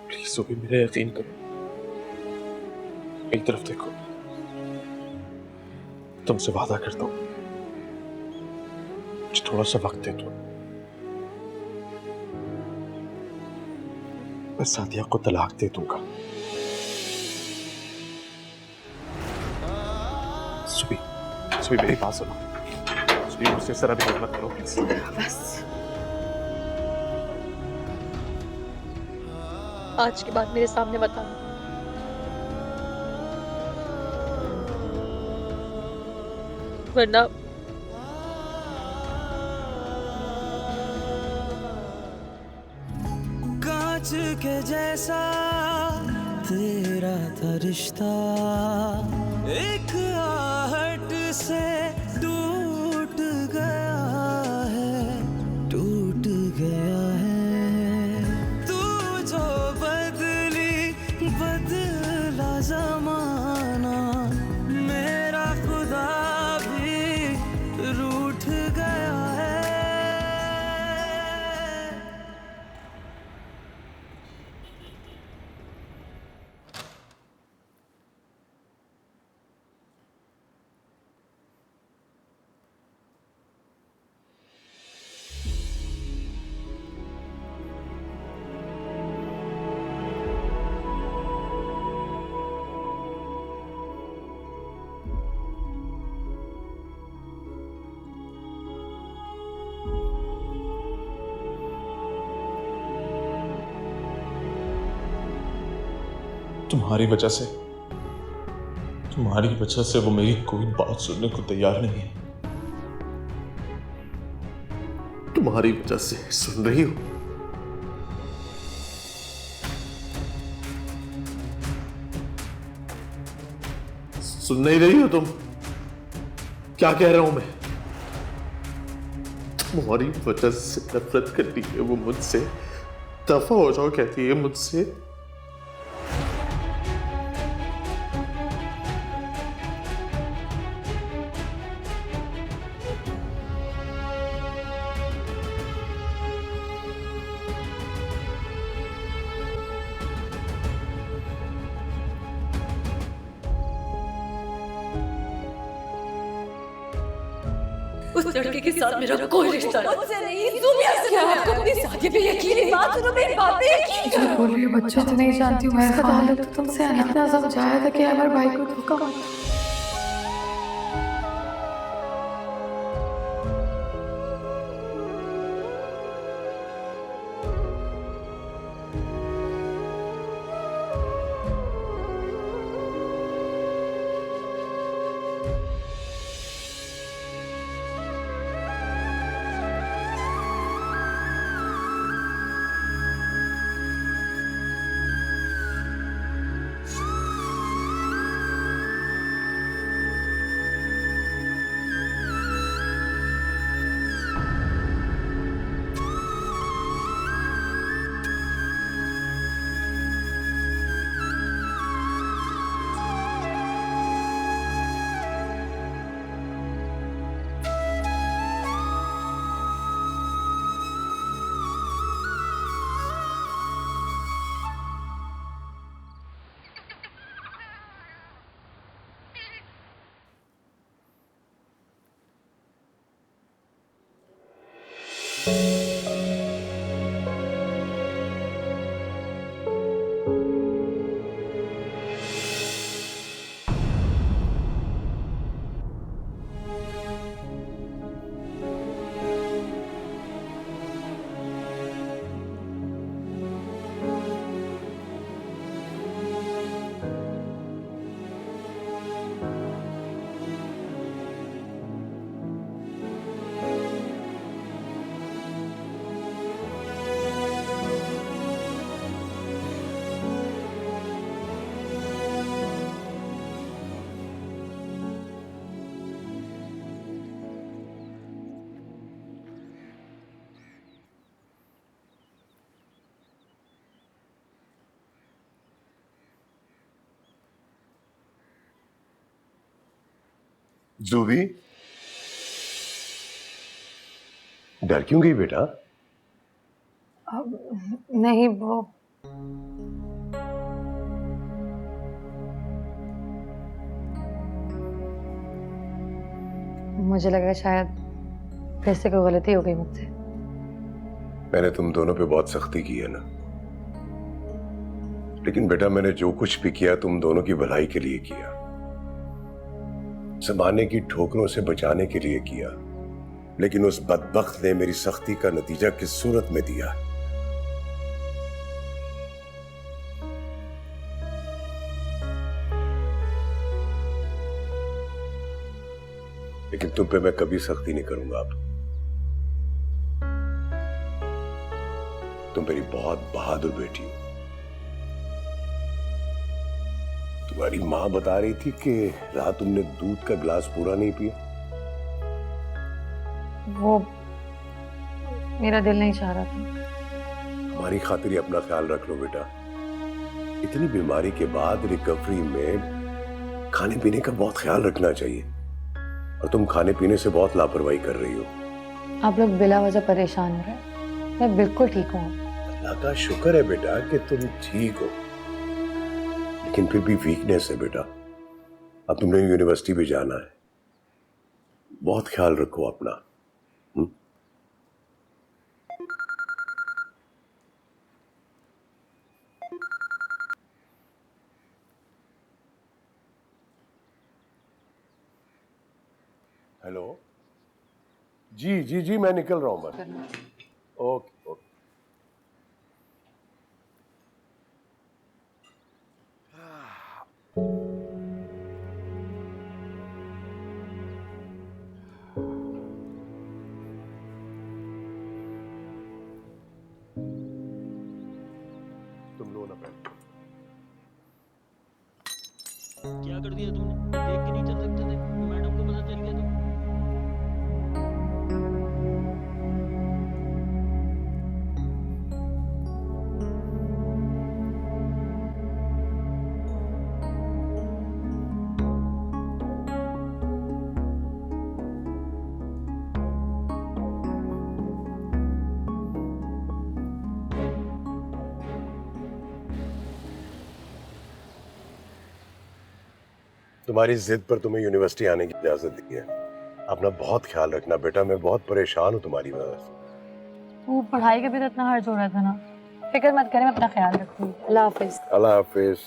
Please जुबी मेरा यकीन करो, एक तरफ देखो, तुमसे वादा करता हूँ, मुझे थोड़ा सा वक्त दे दो। मैं सादिया को तलाक दे दूंगा। सुबी, सुबी मेरी बात सुनो। सुबी मुझसे इस तरह बिहेव मत करो प्लीज। बस आज के बाद मेरे सामने मत आना, वरना कांच के जैसा तेरा था रिश्ता, एक आहट से टूट गया है, टूट गया है। तू जो बदली बदला जमाना, मेरा खुदा भी रूठ गया है। तुम्हारी वजह से वो मेरी कोई बात सुनने को तैयार नहीं है। तुम्हारी वजह से सुन रही हो? सुन नहीं रही हो तुम? क्या कह रहा हूं मैं? तुम्हारी वजह से नफरत करती है वो मुझसे, दफा हो जाओ कहती है मुझसे। उस लड़के के साथ मेरा कोई रिश्ता नहीं। क्या आपको अपनी शादी पे यकीन नहीं? बात सुनो, मेरी बात पे यकीन जो बोल रही हो बच्चों तो नहीं जानती हूँ मैं। अदालत तो तुमसे इतना समझाया था कि हमारे भाई को धोखा मत दो। जूबी, डर क्यों गई बेटा? नहीं वो मुझे लगा शायद फिर से कोई गलती हो गई मुझसे। मैंने तुम दोनों पे बहुत सख्ती की है ना, लेकिन बेटा मैंने जो कुछ भी किया तुम दोनों की भलाई के लिए किया, जमाने की ठोकरों से बचाने के लिए किया। लेकिन उस बदबख्त ने मेरी सख्ती का नतीजा किस सूरत में दिया? लेकिन तुम पे मैं कभी सख्ती नहीं करूंगा अब। तुम मेरी बहुत बहादुर बेटी हो। तुम्हारी मां बता रही थी कि रात तुमने दूध का गिलास पूरा नहीं पिया। वो मेरा दिल नहीं चाह रहा था। हमारी खातिर ही अपना ख्याल रख लो बेटा। इतनी बीमारी के बाद रिकवरी में खाने पीने का बहुत ख्याल रखना चाहिए, और तुम खाने पीने से बहुत लापरवाही कर रही हो। आप लोग बिला वजह परेशान हो रहे हैं। मैं बिल्कुल ठीक हूँ। अल्लाह का शुक्र है बेटा कि तुम ठीक हो, लेकिन फिर भी वीकनेस है बेटा। अब तुमने यूनिवर्सिटी भी जाना है, बहुत ख्याल रखो अपना। हेलो, जी जी जी, मैं निकल रहा हूं बस। Okay okay. तुम लो ना पैन। क्या कर दिया तुमने? देख के नहीं चल सकते थे? मैडम को पता चल गया तो? तुम्हारी जिद पर तुम्हें यूनिवर्सिटी आने की इजाजत दी है। अपना बहुत ख्याल रखना बेटा, मैं बहुत परेशान हूँ तुम्हारी वजह से। वो पढ़ाई का भी तो इतना हर्ज हो रहा था ना। फिक्र मत करें, मैं अपना ख्याल रखूंगी। अल्लाह हाफिज। अल्लाह हाफिज।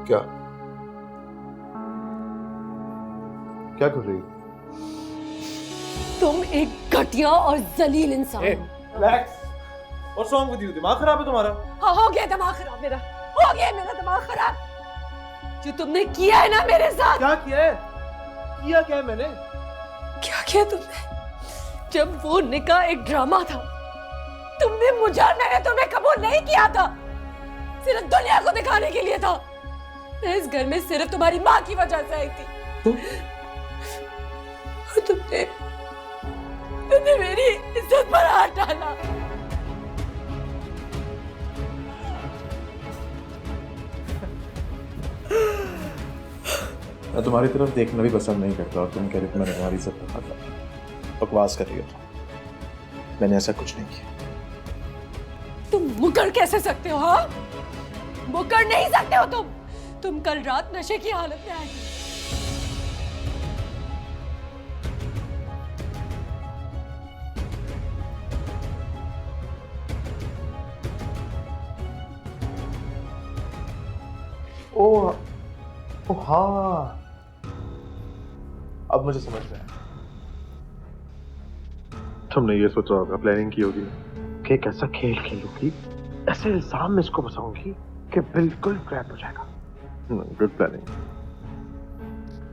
क्या क्या कर रही हो? तुम एक घटिया और जलील इंसान हो। Relax. What's wrong with you? दिमाग खराब है तुम्हारा? हाँ, हो गया दिमाग खराब मेरा। हो गया मेरा दिमाग खराब। जो तुमने किया है ना मेरे साथ। क्या किया है? किया क्या है मैंने? क्या किया तुमने? जब वो निकाह एक ड्रामा था, तुमने मुझे और मैंने तुम्हें कबूल नहीं किया था। सिर्फ दुनिया को दिखाने के लिए था। मैं इस घर में सिर्फ तुम्हारी माँ की वजह से आई थी। और तुमने मेरी इज्जत पर हाथ डाला। मैं तुम्हारी तरफ देखना भी पसंद नहीं करता, और तुम कह रहे हो मैंने तुम्हारी इज्जत पर हाथ डाला। बकवास कर रही हो। मैंने ऐसा कुछ नहीं किया। तुम मुकर कैसे सकते हो? हाँ, मुकर नहीं सकते हो तुम कल रात नशे की हालत में आए। ओ हाँ, अब मुझे समझ में आया। तुमने ये सोचा होगा, प्लानिंग की होगी कि एक ऐसा खेल खेलूंगी, ऐसे इल्जाम में इसको फंसाऊंगी कि बिल्कुल क्रैक हो जाएगा। Good planning.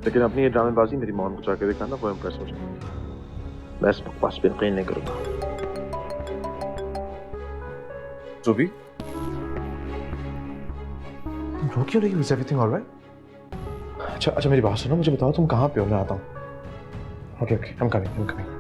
लेकिन अपनी ये ड्रामेबाजी मेरी मॉम को जाके दिखाना, वो इम्प्रेस हो जाएगी। मैं इस बकवास पे यकीन नहीं करूंगा। जुबी, रो क्यों रही? Is everything alright? अच्छा अच्छा, मेरी बात सुनो, मुझे बताओ तुम कहाँ पे हो, मैं आता हूँ। Okay okay, I'm coming.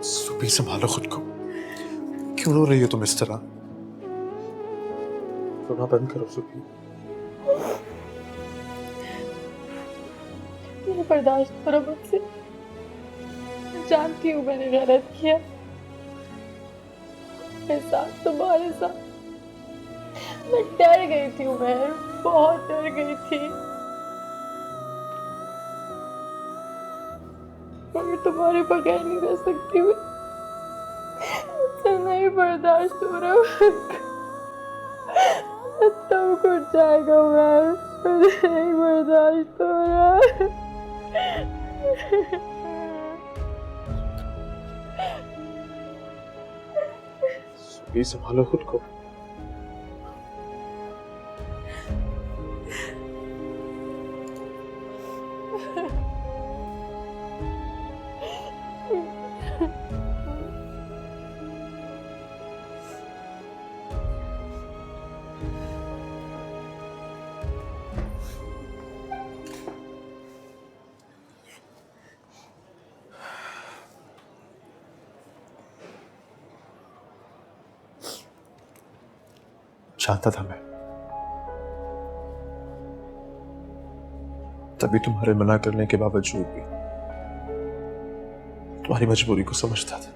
सुबी, संभालो खुद को। क्यों रो रही हो तुम इस तरह? रोना बंद करो सुबी। मैं बर्दाश्त करो मुझसे। मैं जानती हूँ मैंने गलत किया। मेरे साथ, तुम्हारे साथ मैं डर गई थी उमर, बहुत डर गई थी। मैं तुम्हारे बगैर नहीं रह सकती हूँ। मुझसे नहीं बर्दाश्त हो रहा। तब कुछ जाएगा उमर, मुझे नहीं बर्दाश्त हो रहा। सुबी, संभालो खुद को। चाहता था मैं, तभी तुम्हारे मना करने के बावजूद भी तुम्हारी मजबूरी को समझता था।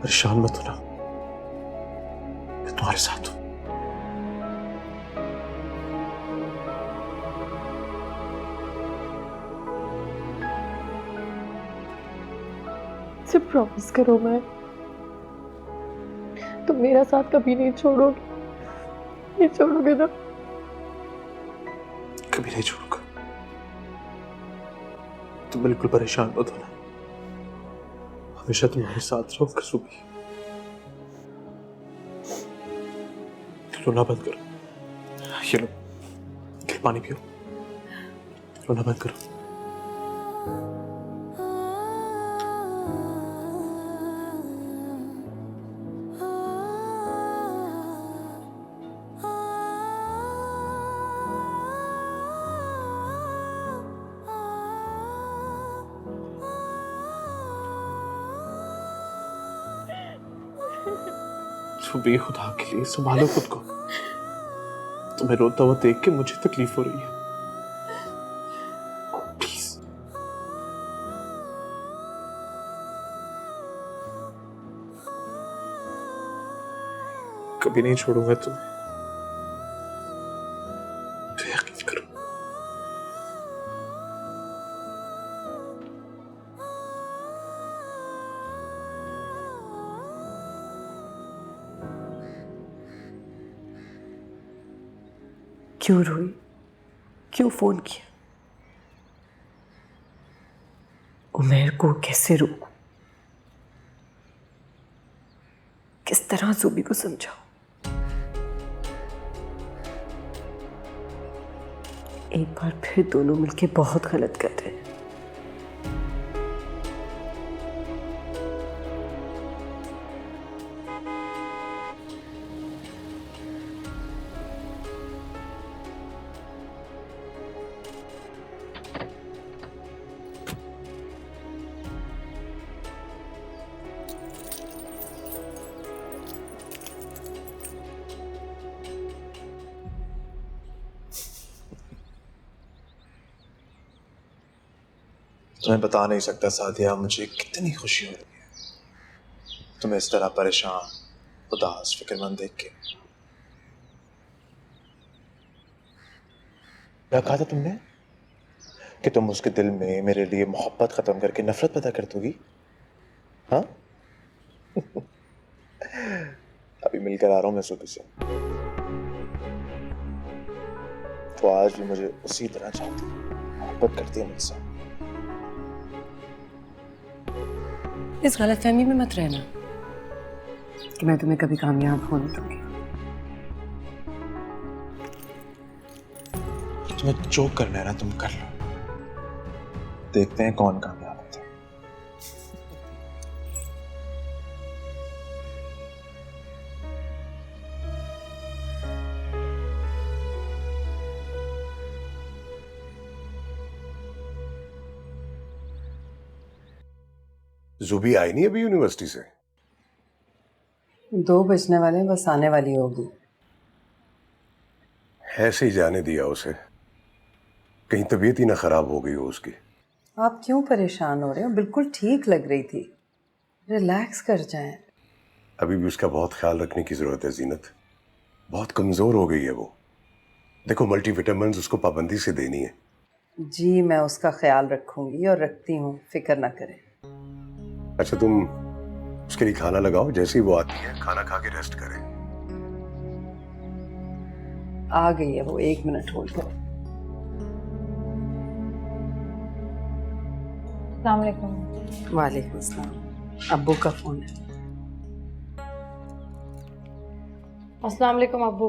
परेशान मत होना, मैं तुम्हारे साथ हूं। मुझे प्रॉमिस करो मैं, तुम मेरा साथ कभी नहीं छोड़ोगे, नहीं छोड़ोगे ना? कभी नहीं छोड़ूंगा। तुम बिल्कुल परेशान मत होना, हमेशा तुम्हारे साथ रहूंगा सुबी। रोना बंद करो। ये लो, ये पानी पियो। रोना बंद करो। सुबह, खुदा के लिए संभालो खुद को। तुम्हें रोता हुआ देख के मुझे तकलीफ हो रही है। प्लीज। कभी नहीं छोड़ूंगा तुम्हें, तो यकीन करो। क्यों रोई? क्यों फोन किया? उमर को कैसे रोकूं? किस तरह सुबी को समझाऊं? एक बार फिर दोनों मिलके बहुत गलत कर रहे हैं। तुम्हें बता नहीं सकता सादिया, मुझे कितनी खुशी हो रही है तुम्हें इस तरह परेशान, उदास, फिक्रमंद देख के। क्या कहा था तुमने कि तुम उसके दिल में मेरे लिए मोहब्बत खत्म करके नफरत पैदा कर दोगी? हाँ? अभी मिलकर आ रहा हूं मैं सुबह से, तो आज भी मुझे उसी तरह चाहती है, मोहब्बत करती है मुझसे। इस गलतफहमी में मत रहना कि मैं तुम्हें कभी कामयाब होने दूंगी। तुम्हें जो करना है ना तुम कर लो, देखते हैं कौन कामयाब होता है। जुबी आई नहीं अभी यूनिवर्सिटी से? 2 बजने वाले हैं, बस आने वाली होगी। ऐसे ही जाने दिया उसे, कहीं तबीयत ही ना खराब हो गई हो उसकी। आप क्यों परेशान हो रहे हो? बिल्कुल ठीक लग रही थी, रिलैक्स कर जाएं। अभी भी उसका बहुत ख्याल रखने की जरूरत है जीनत, बहुत कमजोर हो गई है वो। देखो मल्टीविटामिन उसको पाबंदी से देनी है। जी मैं उसका ख्याल रखूंगी और रखती हूँ, फिक्र ना करें। अच्छा तुम उसके लिए खाना लगाओ, जैसे ही वो आती है खाना खा के रेस्ट करे। आ गई है वो, 1 मिनट होल्ड करो। अस्सलाम वालेकुम। वालेकुम अस्सलाम। अब्बू का फोन है। अस्सलाम वालेकुम अब्बू।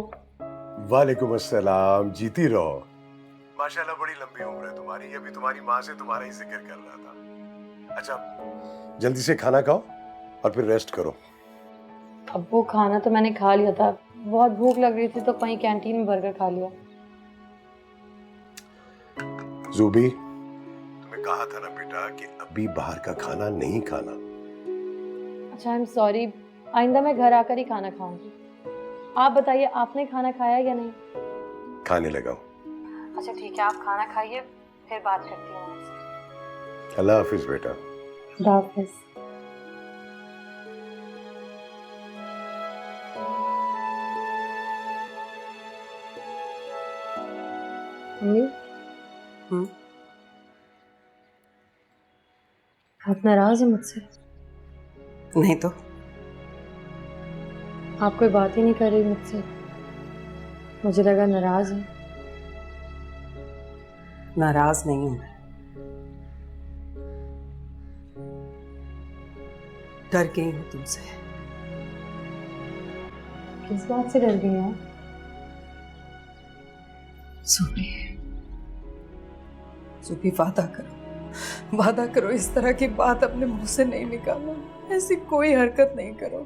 वालेकुम अस्सलाम, जीती रहो। माशाल्लाह बड़ी लंबी उम्र है तुम्हारी, अभी तुम्हारी माँ से तुम्हारा ही जिक्र कर रहा था। अच्छा जल्दी से खाना खाओ और फिर रेस्ट करो। अब्बू खाना तो मैंने खा लिया था, बहुत भूख लग रही थी तो कहीं कैंटीन में बर्गर खा लिया। जूबी तुम्हें कहा था ना बेटा कि अभी बाहर का खाना नहीं खाना। अच्छा आई एम सॉरी, आइंदा मैं घर आकर ही खाना खाऊंगी। आप बताइए आपने खाना खाया या नहीं? खाने लगाओ। अच्छा ठीक है, आप खाना खाइए, फिर बात करती हूँ आपसे। अल्लाह हाफिज बेटा। खुदा हाफिज। मम्मी आप नाराज हैं मुझसे? नहीं तो। आप कोई बात ही नहीं कर रही मुझसे, मुझे लगा नाराज है। नाराज नहीं हूं मैं, डर गई हूं तुमसे। किस बात से डर गई हैं? सुबी वादा करो इस तरह की बात अपने मुंह से नहीं निकालो, ऐसी कोई हरकत नहीं करो।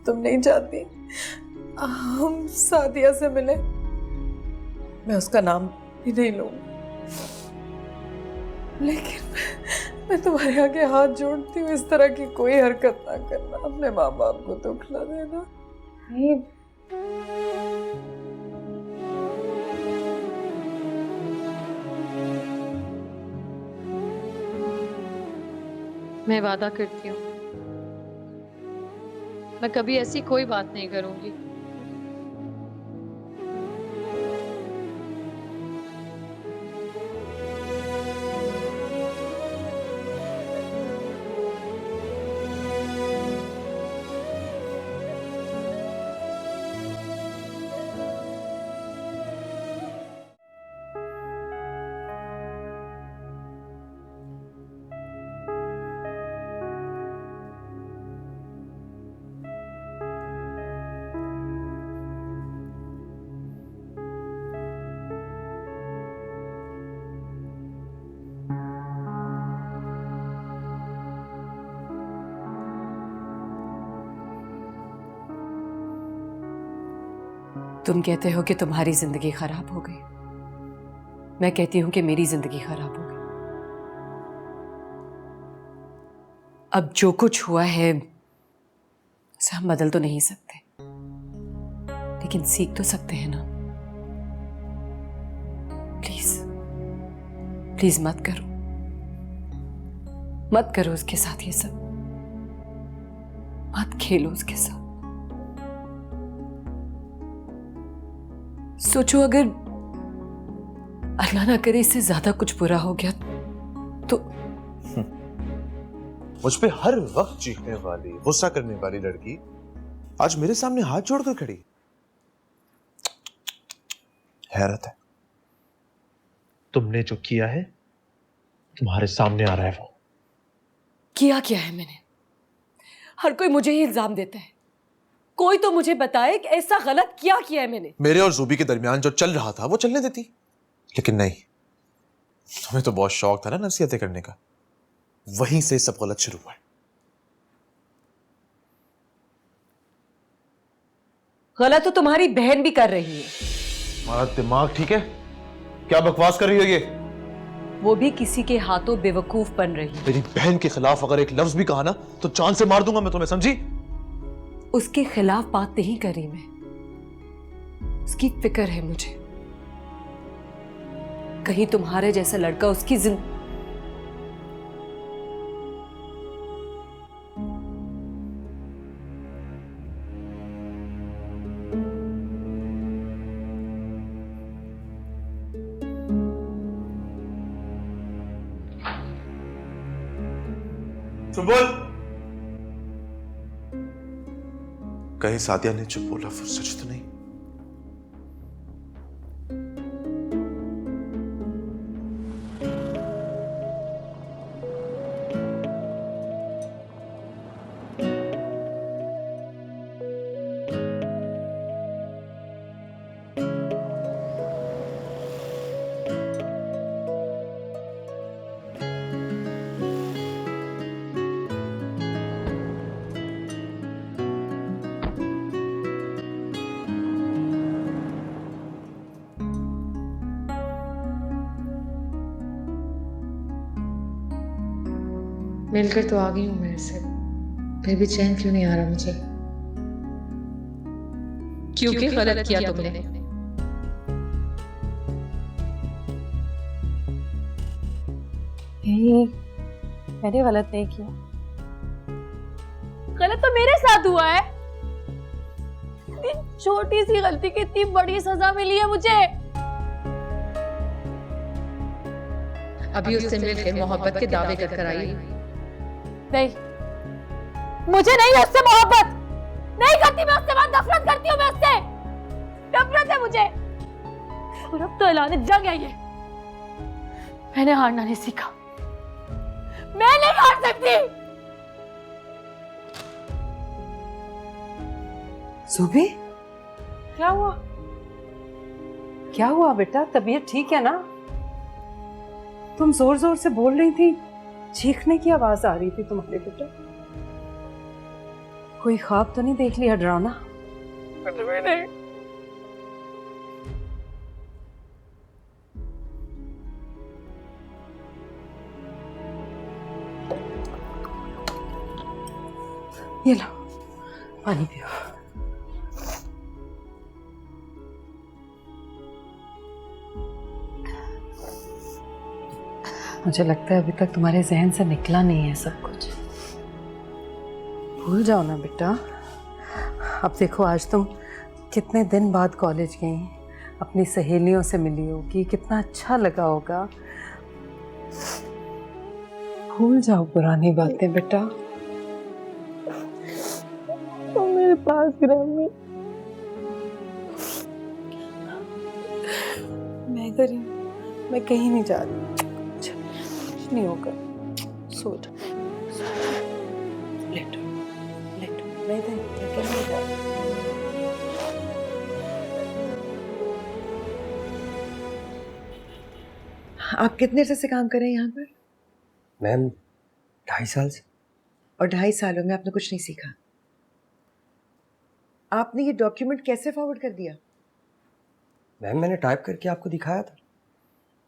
तुम नहीं चाहती हम सादिया से मिले? मैं उसका नाम भी नहीं लूंगी, लेकिन मैं तुम्हारे आगे हाथ जोड़ती हूँ, इस तरह की कोई हरकत ना करना, अपने माँ बाप को दुख ना देना। नहीं मैं वादा करती हूँ मैं कभी ऐसी कोई बात नहीं करूंगी। तुम कहते हो कि तुम्हारी जिंदगी खराब हो गई, मैं कहती हूं कि मेरी जिंदगी खराब हो गई। अब जो कुछ हुआ है उसे हम बदल तो नहीं सकते, लेकिन सीख तो सकते हैं ना। प्लीज प्लीज मत करो, मत करो उसके साथ ये सब, मत खेलो उसके साथ। सोचो अगर अल्लाह ना करे इससे ज्यादा कुछ बुरा हो गया तो। मुझ पे हर वक्त चीखने वाली, गुस्सा करने वाली लड़की आज मेरे सामने हाथ जोड़कर खड़ी। हैरत है, तुमने जो किया है तुम्हारे सामने आ रहा है। वो किया क्या है मैंने? हर कोई मुझे ही इल्जाम देता है, कोई तो मुझे बताए कि ऐसा गलत क्या किया है मैंने। मेरे और जूबी के दरमियान जो चल रहा था वो चलने देती, लेकिन नहीं, तुम्हें तो बहुत शौक था ना नसीहतें करने का, वहीं से सब गलत शुरू हुआ। गलत तो तुम्हारी बहन भी कर रही है। तुम्हारा दिमाग ठीक है? क्या बकवास कर रही हो ये? वो भी किसी के हाथों बेवकूफ बन रही है। मेरी बहन के खिलाफ अगर एक लफ्ज भी कहा ना तो जान से मार दूंगा मैं तुम्हें, समझी? उसके खिलाफ बात नहीं करी मैं, उसकी फिक्र है मुझे, कहीं तुम्हारे जैसा लड़का उसकी बोल। कहीं सादिया ने जो बोला वो सच तो नहीं? मिलकर तो आ गई हूँ मेरे से, फिर भी चैन क्यों नहीं आ रहा मुझे? क्योंकि गलत किया तुमने। मैंने गलत नहीं किया। गलत तो मेरे साथ हुआ है। इतनी छोटी सी गलती की इतनी बड़ी सजा मिली है मुझे। अभी उससे मिलकर मोहब्बत के दावे कर आई। नहीं, मुझे नहीं है उससे मोहब्बत, नहीं करती मैं उससे, बात नफरत करती हूँ मैं उससे, नफरत है मुझे। और अब तो ऐलान जंग है ये। मैंने हारना नहीं सीखा, मैं नहीं हार सकती। सुबी, क्या हुआ? क्या हुआ बेटा? तबीयत ठीक है ना? तुम जोर जोर से बोल रही थी, चीखने की आवाज आ रही थी तुम्हारे बेटा। कोई ख्वाब तो नहीं देख लिया डरावना? नहीं। ये लो पानी पियो। मुझे लगता है अभी तक तुम्हारे जहन से निकला नहीं है सब कुछ। भूल जाओ ना बेटा। अब देखो, आज तुम कितने दिन बाद कॉलेज गई, अपनी सहेलियों से मिली होगी, कितना अच्छा लगा होगा। भूल जाओ पुरानी बातें बेटा। तुम मेरे पास रहो। मैं इधर ही हूँ, मैं कहीं नहीं जा रही। कुछ नहीं होगा, सो जा। लेटो लेटो, मैं इधर हूँ, मैं कहीं नहीं जा रही। आप कितने अर्से से काम कर रहे हैं यहाँ पर? मैम 2.5 साल से। और 2.5 सालों में आपने कुछ नहीं सीखा? आपने ये डॉक्यूमेंट कैसे फॉरवर्ड कर दिया? मैम मैंने टाइप करके आपको दिखाया था,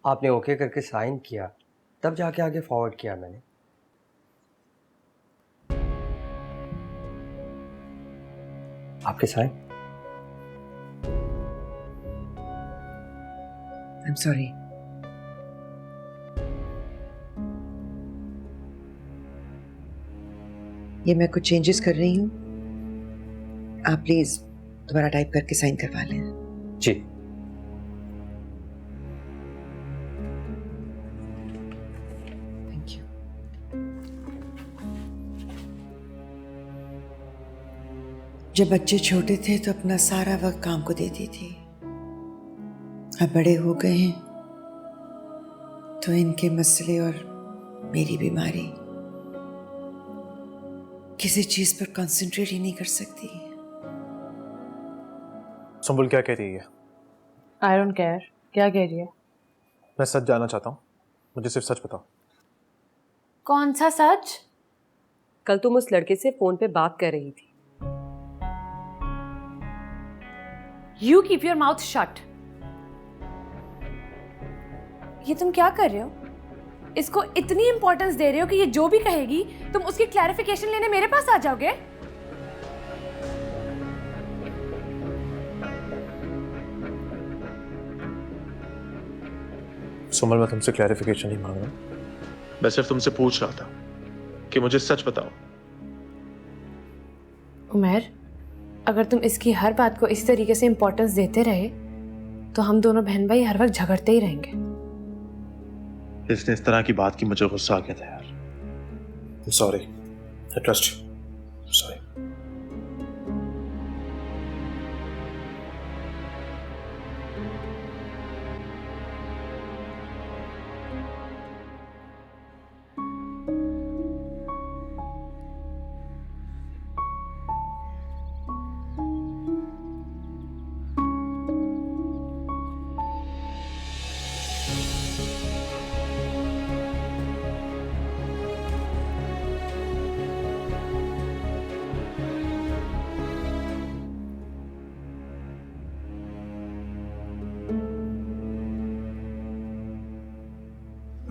आपने ओके करके साइन किया, तब जाके आगे फॉरवर्ड किया मैंने। आपके साइन। I am sorry. ये मैं कुछ चेंजेस कर रही हूँ, आप प्लीज दोबारा टाइप करके साइन करवा लें। जी। Thank you. जब बच्चे छोटे थे तो अपना सारा वक्त काम को देती थी। अब बड़े हो गए हैं तो इनके मसले और मेरी बीमारी, किसी चीज पर कंसंट्रेट ही नहीं कर सकती। सुंबुल क्या कह रही है? आई डोंट केयर क्या कह रही है। मैं सच जानना चाहता हूँ, मुझे सिर्फ सच बताओ। कौन सा सच? कल तुम उस लड़के से फोन पे बात कर रही थी। You keep your mouth shut. ये तुम क्या कर रहे हो? इसको इतनी इंपॉर्टेंस दे रहे हो कि ये जो भी कहेगी तुम उसकी क्लैरिफिकेशन लेने मेरे पास आ जाओगे? सुमल, मैं तुमसे क्लैरिफिकेशन नहीं मांग रहा, मैं सिर्फ तुमसे पूछ रहा था कि मुझे सच बताओ। उमर, अगर तुम इसकी हर बात को इस तरीके से इंपॉर्टेंस देते रहे तो हम दोनों बहन भाई हर वक्त झगड़ते ही रहेंगे। इसने इस तरह की बात की, मुझे गुस्सा आ गया था यार। Sorry, I trust you. Sorry.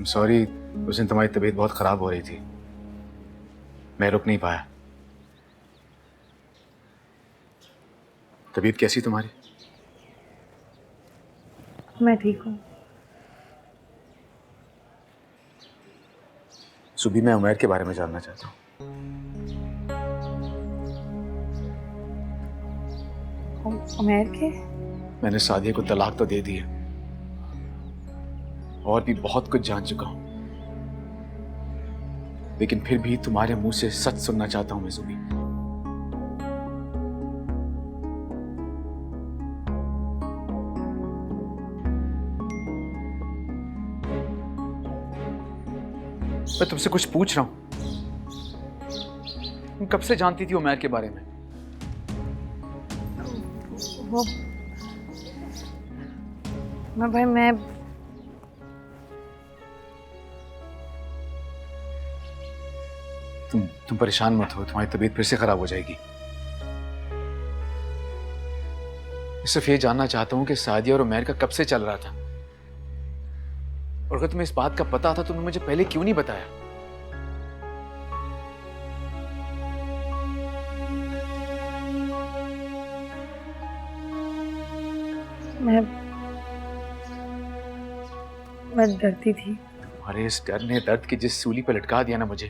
Sorry, उस दिन तुम्हारी तबीयत बहुत खराब हो रही थी, मैं रुक नहीं पाया। तबीयत कैसी तुम्हारी? मैं ठीक हूँ। सुबह मैं उमैर के बारे में जानना चाहता हूँ। उमैर के? मैंने सादिया को तलाक तो दे दी है और भी बहुत कुछ जान चुका हूं, लेकिन फिर भी तुम्हारे मुंह से सच सुनना चाहता हूं मैं जुबी। मैं तुमसे कुछ पूछ रहा हूं, तुम कब से जानती थी उमैर के बारे में? वो मैं तुम परेशान मत हो, तुम्हारी तबीयत फिर से खराब हो जाएगी। मैं सिर्फ ये जानना चाहता हूं कि सादिया और उमैर का कब से चल रहा था, और अगर तुम्हें इस बात का पता था तुमने मुझे पहले क्यों नहीं बताया? मैं डरती थी। तुम्हारे इस डर ने दर्द की जिस सूली पर लटका दिया ना मुझे,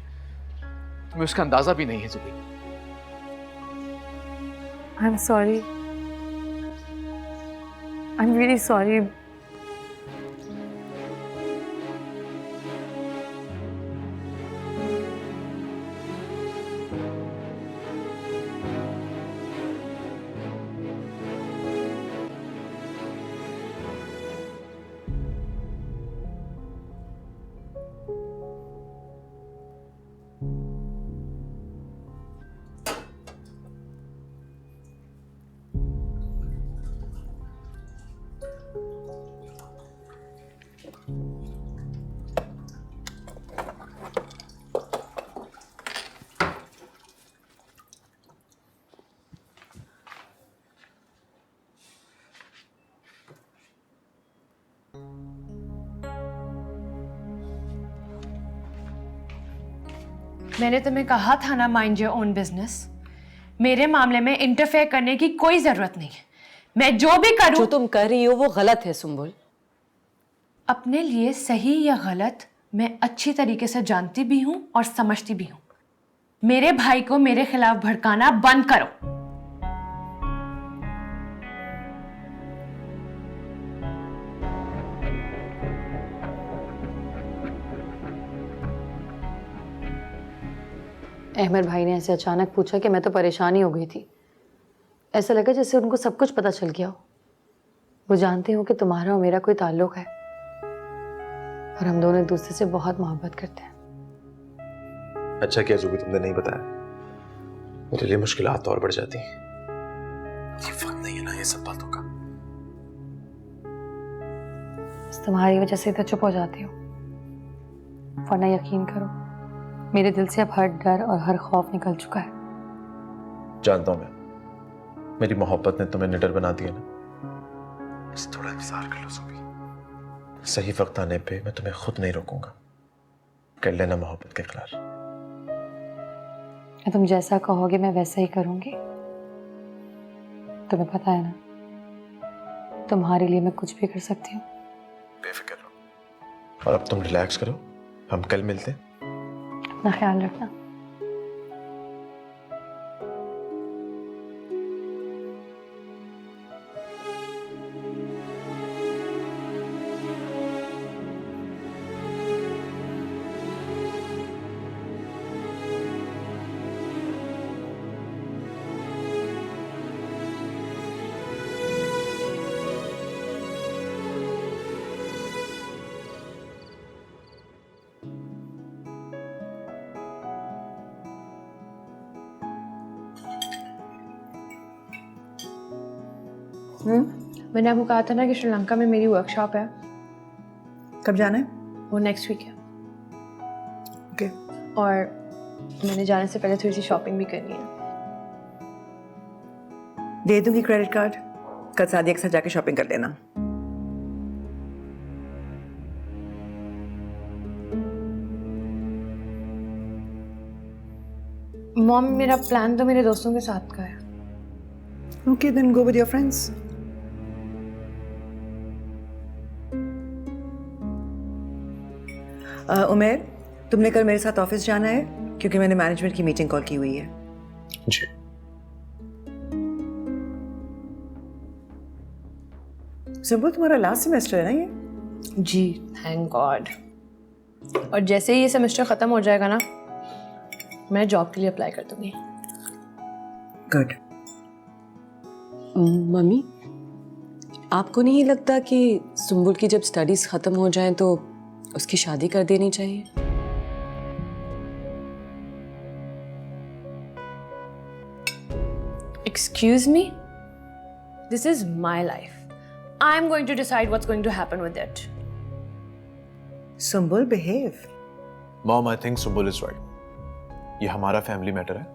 तुम्हें उसका अंदाजा भी नहीं है Zubi. I am sorry, I am really sorry. मैंने तुम्हें कहा था ना, माइंड योर ओन बिजनेस। मेरे मामले में इंटरफेयर करने की कोई जरूरत नहीं है। मैं जो भी करूं, जो तुम कर रही हो वो गलत है सुंबुल। अपने लिए सही या गलत मैं अच्छी तरीके से जानती भी हूं और समझती भी हूं, मेरे भाई को मेरे खिलाफ भड़काना बंद करो। अहमद भाई ने ऐसे अचानक पूछा कि मैं तो परेशान ही हो गई थी। ऐसा लगा जैसे उनको सब कुछ पता चल गया हो। वो जानते हो कि तुम्हारा और मेरा कोई ताल्लुक है और हम दोनों एक दूसरे से बहुत मोहब्बत करते हैं। अच्छा किया जो भी तुमने नहीं बताया, मेरे लिए मुश्किलात और बढ़ जाती। ये वक्त नहीं है ना ये सब बातों का। बस तुम्हारी वजह से इधर चुप हो जाती हूँ, वरना यकीन करो मेरे दिल से अब हर डर और हर खौफ निकल चुका है। जानता हूं मैं, मेरी मोहब्बत ने तुम्हें निडर बना दिया ना। बस थोड़ा इंतजार कर लो सुबह, सही वक्त आने पे मैं तुम्हें खुद नहीं रोकूंगा। कर लेना मोहब्बत के इकरार। तुम जैसा कहोगे मैं वैसा ही करूंगी। तुम्हें पता है ना, तुम्हारे लिए मैं कुछ भी कर सकती हूँ। बेफिक्र रहो और अब तुम रिलैक्स करो, हम कल मिलते हैं। अपना ख्याल रखना। मैंने आपको कहा था ना कि श्रीलंका में मेरी वर्कशॉप है। कब जाना है? वो नेक्स्ट वीक है। ओके। और मैंने जाने से पहले थोड़ी सी शॉपिंग भी करनी है। दे दूंगी क्रेडिट कार्ड, कल सादिया के साथ जाके शॉपिंग कर लेना। मॉम, मेरा प्लान तो मेरे दोस्तों के साथ का है। Okay then go with your friends. Umer, तुमने कल मेरे साथ ऑफिस जाना है क्योंकि मैंने मैनेजमेंट की मीटिंग कॉल की हुई है। जी। सुबह तुम्हारा लास्ट सेमेस्टर है ना ये? जी, थैंक गॉड। और जैसे ही ये सेमेस्टर खत्म हो जाएगा ना, मैं जॉब के लिए अप्लाई कर दूंगी। गुड। मम्मी, आपको नहीं लगता कि सुंबुल की जब स्टडीज खत्म हो जाएं तो उसकी शादी कर देनी चाहिए? Excuse me? This is my life. I'm going to decide what's going to happen with it. Sumbul, behave. Mom, I think Subul is right. ये हमारा फैमिली मैटर है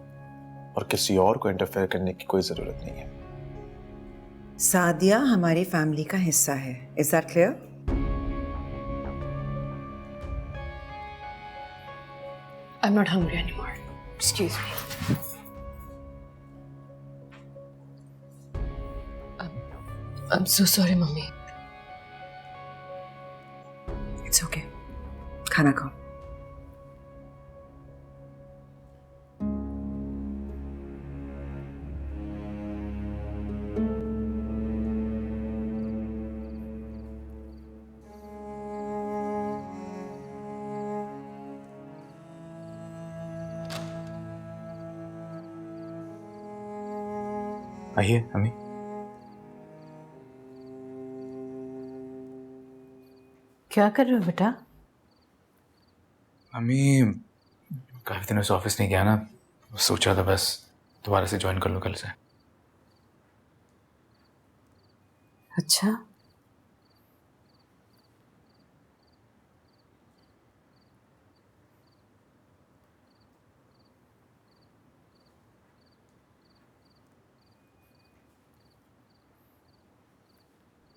और किसी और को इंटरफेयर करने की कोई जरूरत नहीं है। सादिया हमारी फैमिली का हिस्सा है। Is that clear? I'm not hungry anymore. Excuse me. I'm so sorry, mummy. It's okay, खाना खाओ। आइए अम्मी। क्या कर रहे हो बेटा? अम्मी, काफ़ी दिनों से ऑफिस नहीं गया ना, सोचा था बस दोबारा से ज्वाइन कर लो कल से। अच्छा,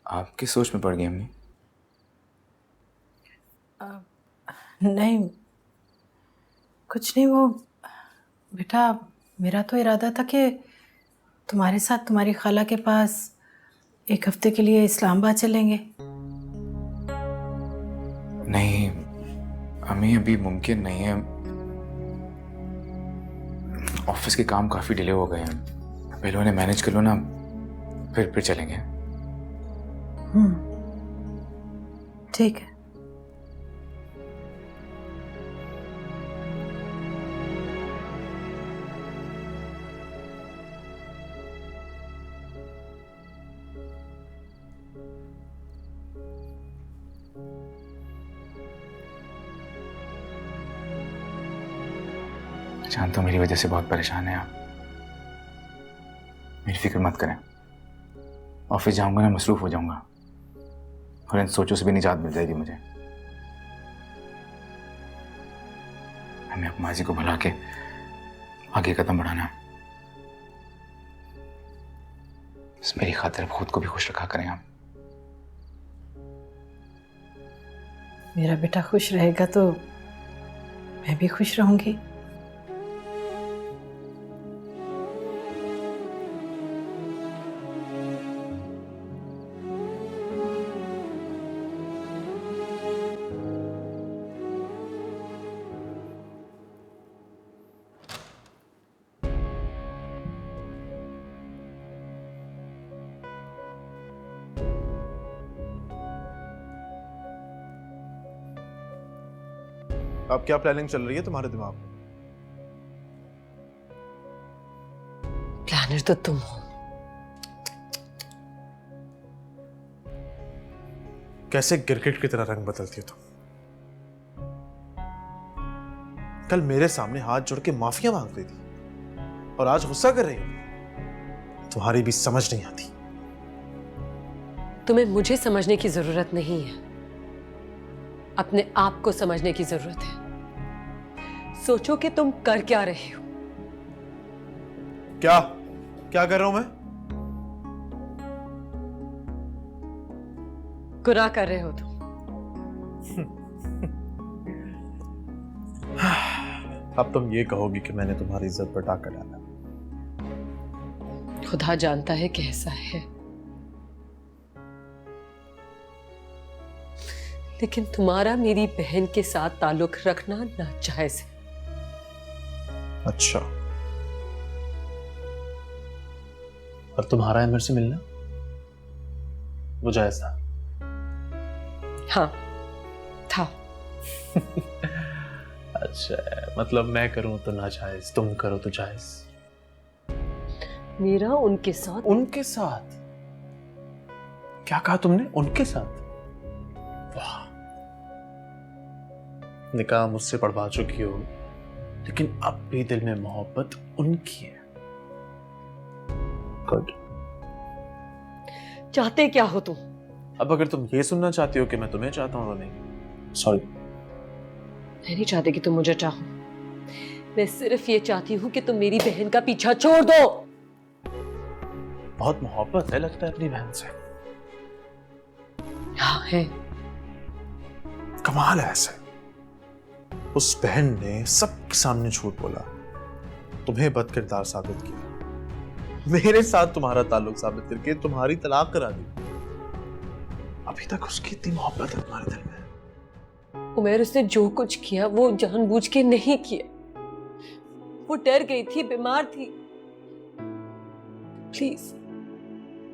आपकी सोच में पड़ गई अम्मी। नहीं कुछ नहीं। वो बेटा, मेरा तो इरादा था कि तुम्हारे साथ तुम्हारी खाला के पास एक हफ्ते के लिए इस्लामाबाद चलेंगे। नहीं अम्मी, अभी मुमकिन नहीं है। ऑफिस के काम काफ़ी डिले हो गए हैं, पहले उन्हें मैनेज कर लो ना, फिर चलेंगे। ठीक है। जानता हूँ मेरी वजह से बहुत परेशान है आप, मेरी फिक्र मत करें। ऑफिस जाऊंगा ना, मसरूफ हो जाऊंगा और इन सोचों से भी निजात मिल जाएगी मुझे। हमें अपनी माजी को भुला के आगे कदम बढ़ाना है। बस मेरी खातिर खुद को भी खुश रखा करें आप। मेरा बेटा खुश रहेगा तो मैं भी खुश रहूंगी। अब क्या प्लानिंग चल रही है तुम्हारे दिमाग में? प्लानर तो तुम हो। कैसे गिरगिट की तरह रंग बदलती हो तुम? कल मेरे सामने हाथ जोड़ के माफिया मांग रही थी और आज गुस्सा कर रही हो। तुम्हारी भी समझ नहीं आती। तुम्हें मुझे समझने की जरूरत नहीं है, अपने आप को समझने की जरूरत है। सोचो कि तुम कर क्या रहे हो। क्या क्या कर रहा हूं मैं? गुनाह कर रहे हो तुम। अब तुम ये कहोगी कि मैंने तुम्हारी इज्जत पर डाका डाला। खुदा जानता है कैसा है, लेकिन तुम्हारा मेरी बहन के साथ ताल्लुक रखना नाजायज है। अच्छा, और तुम्हारा अमर से मिलना वो जायज था? हाँ था। अच्छा, मतलब मैं करूं तो नाजायज, तुम करो तो जायज। मेरा उनके साथ। उनके साथ? क्या कहा तुमने? उनके साथ? वाह, निकाह मुझसे पढ़वा चुकी हो, लेकिन अब भी दिल में मोहब्बत उनकी है। गुड। चाहते क्या हो तुम? अब अगर तुम ये सुनना चाहती हो कि मैं तुम्हें चाहता हूं तो नहीं, सॉरी। मैं नहीं चाहती कि तुम मुझे चाहो। मैं सिर्फ ये चाहती हूं कि तुम मेरी बहन का पीछा छोड़ दो। बहुत मोहब्बत है लगता है अपनी बहन से। हाँ है। कमाल है ऐसे। उस बहन ने सबके सामने झूठ बोला, तुम्हें बदकिरदार साबित किया, मेरे साथ तुम्हारा ताल्लुक साबित करके तुम्हारी तलाक करा दी। अभी तक उसकी इतनी मोहब्बत है तुम्हारे दिल में। उमर, उसने जो कुछ किया वो जानबूझ के नहीं किया। वो डर गई थी, बीमार थी। प्लीज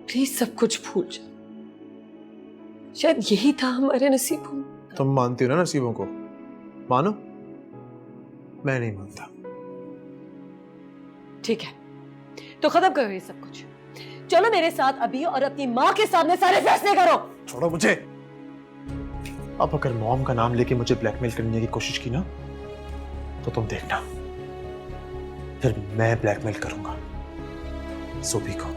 प्लीज सब कुछ भूल जा। शायद यही था हमारे नसीबों में। तुम मानती हो ना नसीबों को? मानो। मैं नहीं मानता। ठीक है, तो खत्म करो ये सब कुछ। चलो मेरे साथ अभी और अपनी माँ के सामने सारे फैसले करो। छोड़ो मुझे। अब अगर मॉम का नाम लेके मुझे ब्लैकमेल करने की कोशिश की ना, तो तुम देखना, फिर मैं ब्लैकमेल करूंगा सोफी को।